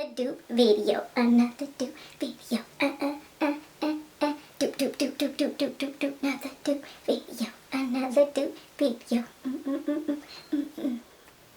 Another dupe video, another dupe video, dupe, dupe, dupe, dupe, dupe, dupe, dupe, dupe, another dupe video, another dupe video.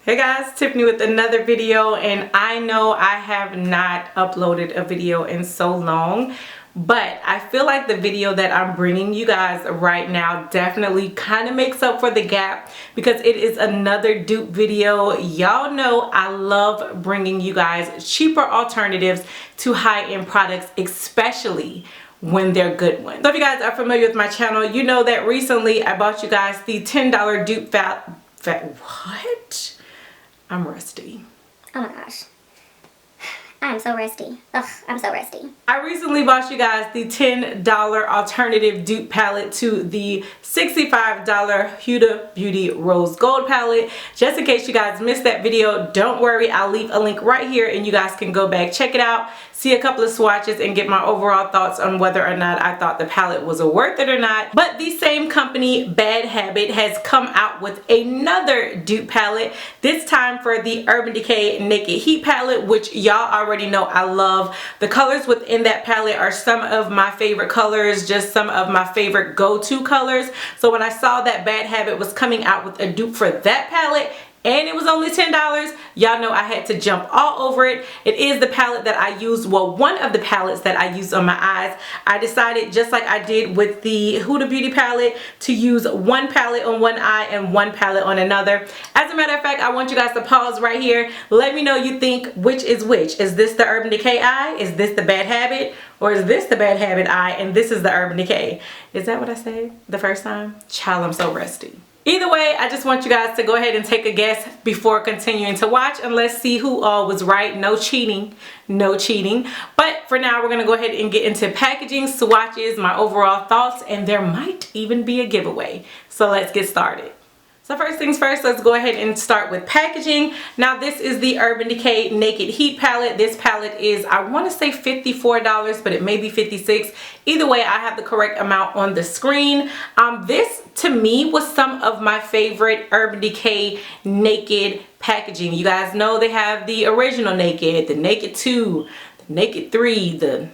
Hey guys, Tiffany with another video, and I know I have not uploaded a video in so long, but I feel like the video that I'm bringing you guys right now definitely kind of makes up for the gap because it is another dupe video. Y'all know I love bringing you guys cheaper alternatives to high-end products, especially when they're good ones. So if you guys are familiar with my channel, you know that recently I bought you guys the $10 dupe what? I'm rusty. Oh my gosh. I'm so rusty. Ugh, I'm so rusty. I recently bought you guys the $10 alternative dupe palette to the $65 Huda Beauty Rose Gold palette. Just in case you guys missed that video, don't worry, I'll leave a link right here and you guys can go back, check it out, see a couple of swatches and get my overall thoughts on whether or not I thought the palette was worth it or not. But the same company, Bad Habit, has come out with another dupe palette, this time for the Urban Decay Naked Heat palette, which y'all already know I love. The colors within that palette are some of my favorite colors, just some of my favorite go-to colors. So when I saw that Bad Habit was coming out with a dupe for that palette, and it was only $10, y'all know I had to jump all over it. It is the palette that I use, well, one of the palettes that I use on my eyes. I decided, just like I did with the Huda Beauty palette, to use one palette on one eye and one palette on another. As a matter of fact, I want you guys to pause right here. Let me know you think which is which. Is this the Urban Decay eye? Is this the Bad Habit? Or is this the Bad Habit eye and this is the Urban Decay? Is that what I said the first time? Child, I'm so rusty. Either way, I just want you guys to go ahead and take a guess before continuing to watch, and let's see who all was right. No cheating, no cheating. But for now, we're gonna go ahead and get into packaging, swatches, my overall thoughts, and there might even be a giveaway. So let's get started. So first things first, let's go ahead and start with packaging. Now this is the Urban Decay Naked Heat palette. This palette is, I want to say $54, but it may be $56. Either way, I have the correct amount on the screen. This to me was some of my favorite Urban Decay Naked packaging. You guys know they have the original Naked, the Naked 2, the Naked 3, the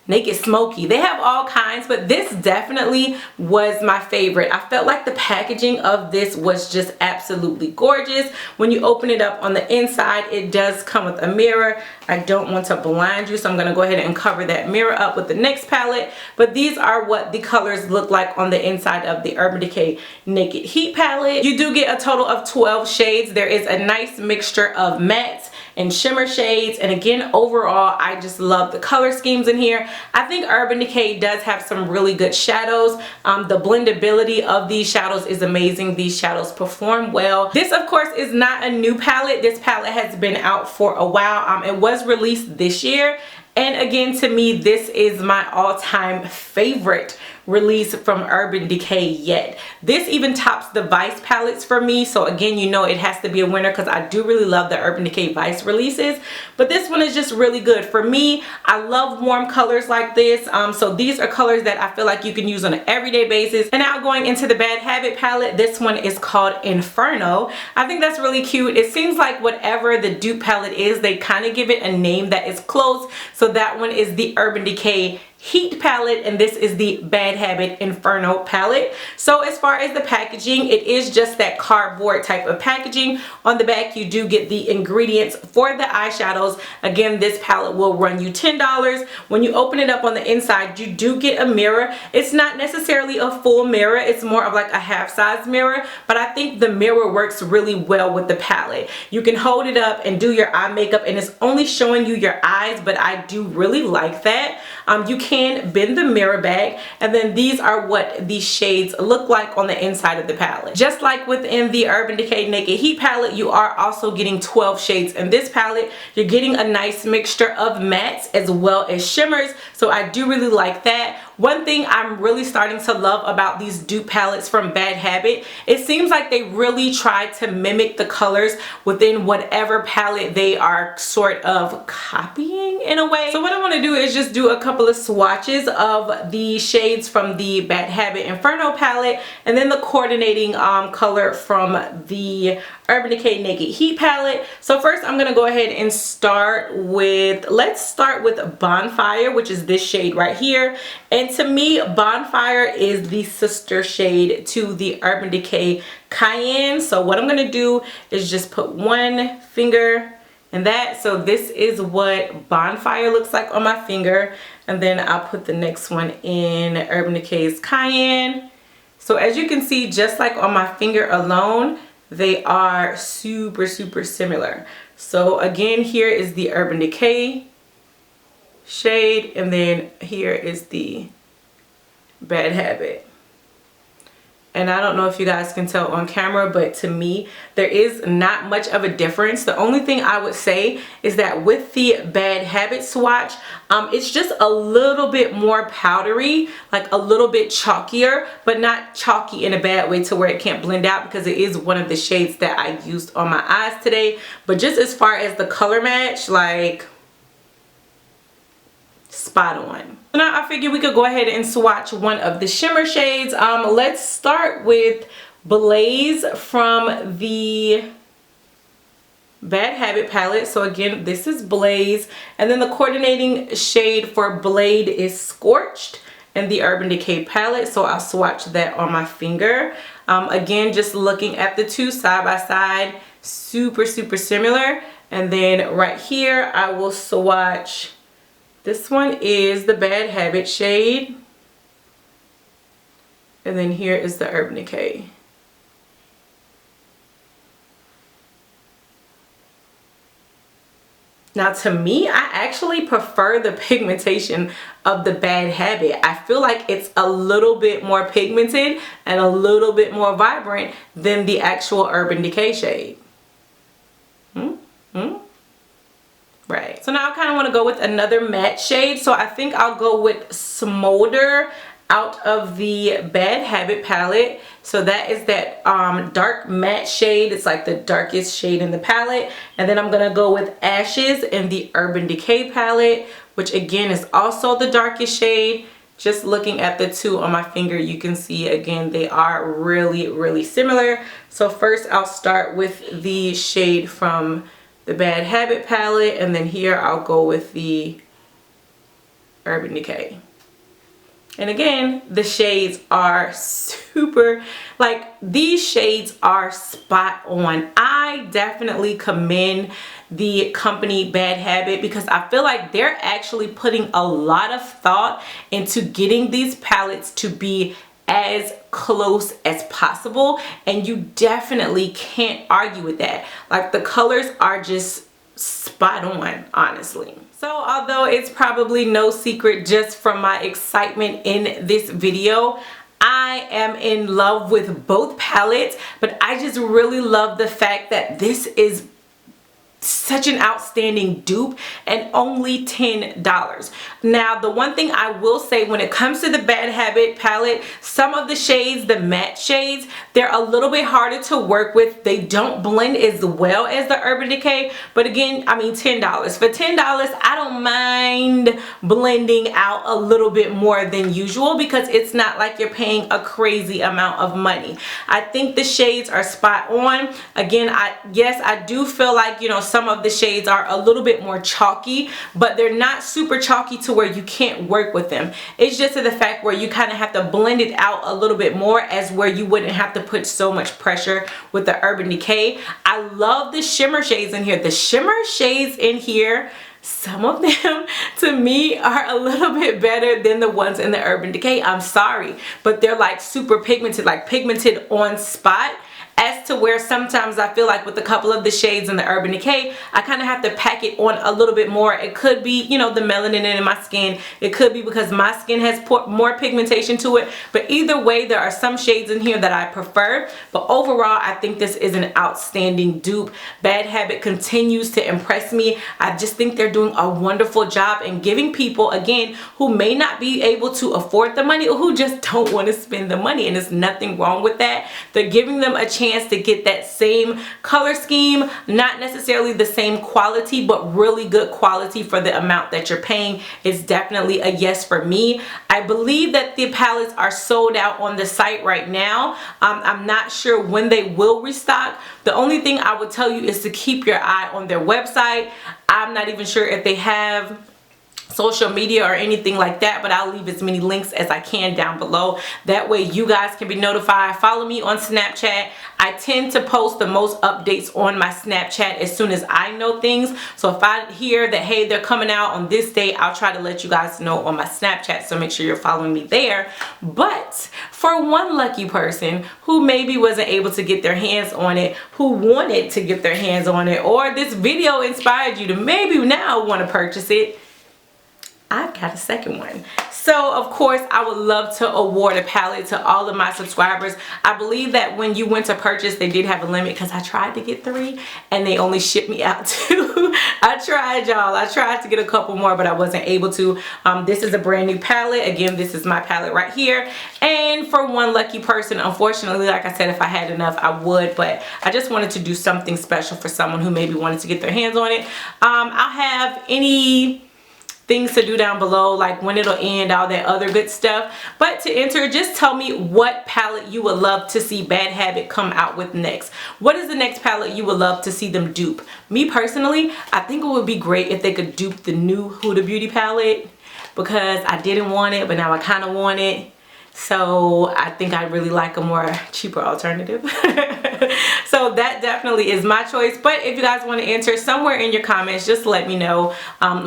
Naked Smoky. They have all kinds, but this definitely was my favorite. I felt like the packaging of this was just absolutely gorgeous. When you open it up on the inside, it does come with a mirror. I don't want to blind you, so I'm going to go ahead and cover that mirror up with the next palette. But these are what the colors look like on the inside of the Urban Decay Naked Heat palette. You do get a total of 12 shades. There is a nice mixture of mattes and shimmer shades, and again, overall, I just love the color schemes in here. I think Urban Decay does have some really good shadows. The blendability of these shadows is amazing. These shadows perform well. This, of course, is not a new palette. This palette has been out for a while. It was released this year, and again, to me, this is my all-time favorite release from Urban Decay yet. This even tops the Vice palettes for me, so again, you know it has to be a winner because I do really love the Urban Decay Vice releases, but this one is just really good. For me, I love warm colors like this, so these are colors that I feel like you can use on an everyday basis. And now going into the Bad Habit palette, this one is called Inferno. I think that's really cute. It seems like whatever the dupe palette is, they kind of give it a name that is close, so that one is the Urban Decay Heat palette, and this is the Bad Habit Inferno palette. So as far as the packaging, it is just that cardboard type of packaging. On the back, you do get the ingredients for the eyeshadows. Again, this palette will run you $10. When you open it up on the inside, you do get a mirror. It's not necessarily a full mirror, it's more of like a half-size mirror, but I think the mirror works really well with the palette. You can hold it up and do your eye makeup, and it's only showing you your eyes, but I do really like that. You can bend the mirror back, and then these are what these shades look like on the inside of the palette. Just like within the Urban Decay Naked Heat palette, you are also getting 12 shades in this palette. You're getting a nice mixture of mattes as well as shimmers, so I do really like that. one thing I'm really starting to love about these dupe palettes from Bad Habit, it seems like they really try to mimic the colors within whatever palette they are sort of copying in a way. So what I want to do is just do a couple of swatches of the shades from the Bad Habit Inferno palette, and then the coordinating color from the Urban Decay Naked Heat palette. So first I'm gonna go ahead and let's start with Bonfire, which is this shade right here. And to me, Bonfire is the sister shade to the Urban Decay Cayenne. So what I'm gonna do is just put one finger in that. So this is what Bonfire looks like on my finger, and then I'll put the next one in Urban Decay's Cayenne. So as you can see, just like on my finger alone, they are super similar. So again, here is the Urban Decay shade, and then here is the Bad Habit. And I don't know if you guys can tell on camera, but to me, there is not much of a difference. The only thing I would say is that with the Bad Habit swatch, it's just a little bit more powdery, like a little bit chalkier, but not chalky in a bad way to where it can't blend out, because it is one of the shades that I used on my eyes today. But just as far as the color match, like spot on. So now I figured we could go ahead and swatch one of the shimmer shades. Let's start with Blaze from the Bad Habit palette. So again, this is Blaze, and then the coordinating shade for Blade is Scorched in the Urban Decay palette. So I'll swatch that on my finger. Again, just looking at the two side by side, super similar. And then right here, I will swatch. This one is the Bad Habit shade, and then here is the Urban Decay. Now to me, I actually prefer the pigmentation of the Bad Habit. I feel like it's a little bit more pigmented and a little bit more vibrant than the actual Urban Decay shade. Right. So now I kind of want to go with another matte shade. So I think I'll go with Smolder out of the Bad Habit palette. So that is that dark matte shade. It's like the darkest shade in the palette. And then I'm going to go with Ashes in the Urban Decay palette, which again is also the darkest shade. Just looking at the two on my finger, you can see again they are really similar. So first I'll start with the shade from the Bad Habit palette, and then here I'll go with the Urban Decay. And again, the shades are super, like these shades are spot on. I definitely commend the company Bad Habit, because I feel like they're actually putting a lot of thought into getting these palettes to be as close as possible, and you definitely can't argue with that. Like the colors are just spot on, honestly. So although it's probably no secret just from my excitement in this video, I am in love with both palettes, but I just really love the fact that this is such an outstanding dupe and only $10. Now the one thing I will say when it comes to the Bad Habit palette, some of the shades, the matte shades, they're a little bit harder to work with. They don't blend as well as the Urban Decay, but again, I mean $10. For $10, I don't mind blending out a little bit more than usual, because it's not like you're paying a crazy amount of money. I think the shades are spot on. Again, yes, I do feel like, you know, some of the shades are a little bit more chalky, but they're not super chalky to where you can't work with them. It's just to the fact where you kind of have to blend it out a little bit more, as where you wouldn't have to put so much pressure with the Urban Decay. I love the shimmer shades in here. The shimmer shades in here, some of them to me are a little bit better than the ones in the Urban Decay. I'm sorry, but they're like super pigmented, like pigmented on spot. as to where sometimes I feel like with a couple of the shades in the Urban Decay, I kind of have to pack it on a little bit more. It could be, you know, the melanin in my skin. It could be because my skin has more pigmentation to it. But either way, there are some shades in here that I prefer. But overall, I think this is an outstanding dupe. Bad Habit continues to impress me. I just think they're doing a wonderful job in giving people, again, who may not be able to afford the money or who just don't want to spend the money, and there's nothing wrong with that. They're giving them a chance to get that same color scheme, not necessarily the same quality, but really good quality for the amount that you're paying. Is definitely a yes for me. I believe that the palettes are sold out on the site right now. I'm not sure when they will restock. The only thing I would tell you is to keep your eye on their website. I'm not even sure if they have social media or anything like that, but I'll leave as many links as I can down below. That way you guys can be notified. Follow me on Snapchat. I tend to post the most updates on my Snapchat as soon as I know things. So if I hear that, hey, they're coming out on this day, I'll try to let you guys know on my Snapchat. So make sure you're following me there. But for one lucky person who maybe wasn't able to get their hands on it, who wanted to get their hands on it, or this video inspired you to maybe now want to purchase it, I've got a second one. So of course I would love to award a palette to all of my subscribers. I believe that when you went to purchase, they did have a limit because I tried to get 3 and they only shipped me out 2. I tried, y'all. I tried to get a couple more, but I wasn't able to. This is a brand new palette. Again, this is my palette right here. And for one lucky person, unfortunately, like I said, if I had enough, I would, but I just wanted to do something special for someone who maybe wanted to get their hands on it. I'll have any things to do down below, like when it'll end, all that other good stuff. But to enter, just tell me what palette you would love to see Bad Habit come out with next. What is the next palette you would love to see them dupe? Me personally, I think it would be great if they could dupe the new Huda Beauty palette, because I didn't want it, but now I kind of want it. So I think I really like a more cheaper alternative. So that definitely is my choice. But if you guys want to enter somewhere in your comments, just let me know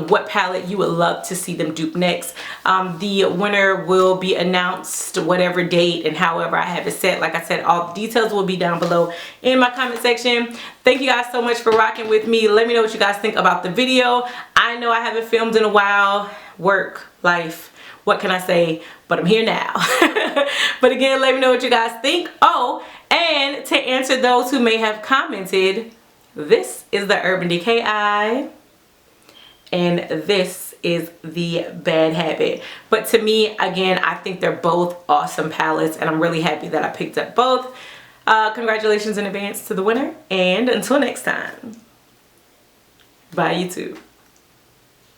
what palette you would love to see them dupe next. The winner will be announced whatever date and however I have it set. Like I said, all the details will be down below in my comment section. Thank you guys so much for rocking with me. Let me know what you guys think about the video. I know I haven't filmed in a while. Work, life. What can I say? But I'm here now. But again, let me know what you guys think. Oh, and to answer those who may have commented, this is the Urban Decay eye, and this is the Bad Habit. But to me, again, I think they're both awesome palettes, and I'm really happy that I picked up both. Congratulations in advance to the winner, and until next time, bye YouTube.